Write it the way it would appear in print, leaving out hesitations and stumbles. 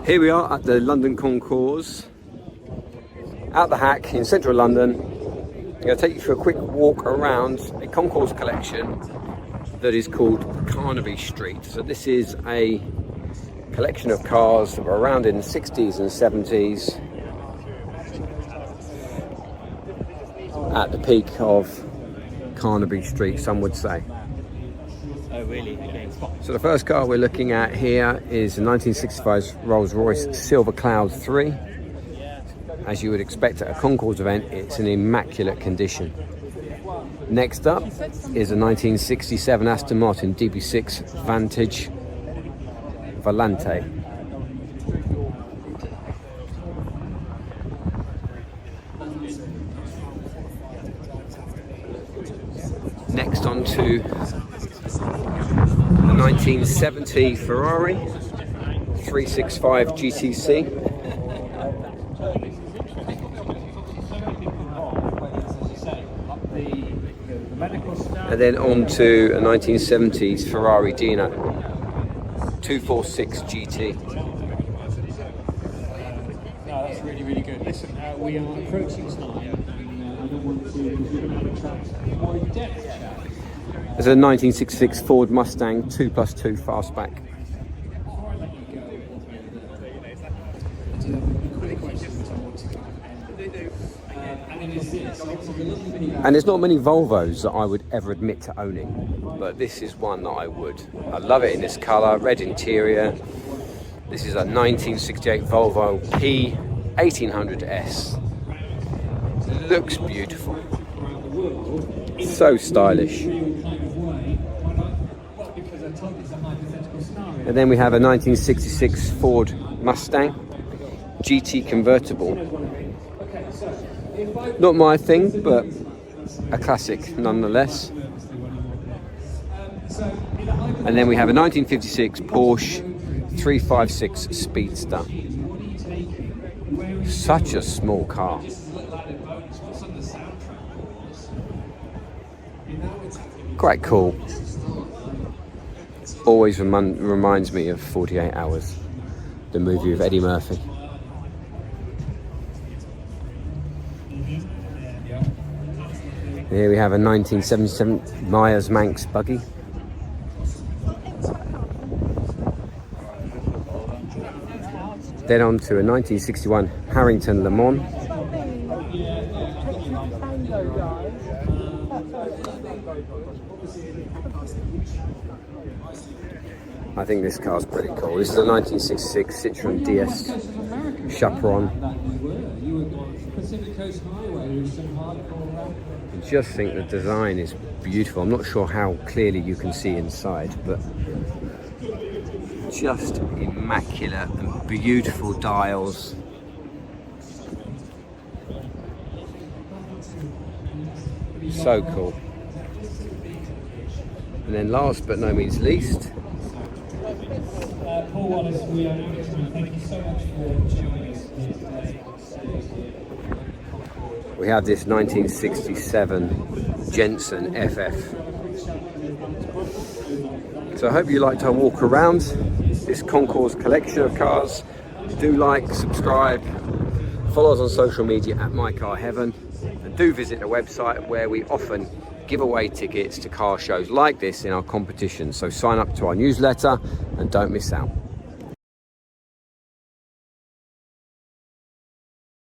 Here we are at the London Concours, out the Hack in central London. I'm going to take you for a quick walk around a Concours collection that is called Carnaby Street. So this is a collection of cars that were around in the 60s and 70s at the peak of Carnaby Street, some would say. Oh, really? Okay. So the first car we're looking at here is the 1965 Rolls-Royce Silver Cloud 3. As you would expect at a Concours event, it's in immaculate condition. Next up is a 1967 Aston Martin DB6 Vantage Volante. Next on to the 1970 Ferrari 365 GTC. And then on to a 1970s Ferrari Dino 246 GT. No, that's really, really good. Listen, we are approaching time. I don't want to have a chat more in depth chat. There's a 1966 Ford Mustang 2+2 Fastback. And there's not many Volvos that I would ever admit to owning, but this is one that I would. I love it in this colour, red interior. This is a 1968 Volvo P1800S. Looks beautiful. So stylish. And then we have a 1966 Ford Mustang GT convertible. Not my thing, but a classic nonetheless. And then we have a 1956 Porsche 356 Speedster. Such a small car. Quite cool. Always reminds me of 48 Hours, the movie with Eddie Murphy. Here we have a 1977 Myers-Manx buggy. Then on to a 1961 Harrington Le Mans. I think this car's pretty cool. This is a 1966 Citroen DS Chapron. I just think the design is beautiful. I'm not sure how clearly you can see inside, but just immaculate and beautiful dials. So cool. And then last but no means least, Paul Wallace, we are out of time. Thank you so much for joining us here today. We have this 1967 Jensen FF. So I hope you liked our walk around this Concours collection of cars. Do like, subscribe, follow us on social media at MyCarHeaven, and do visit the website where we often give away tickets to car shows like this in our competition. So sign up to our newsletter and don't miss out.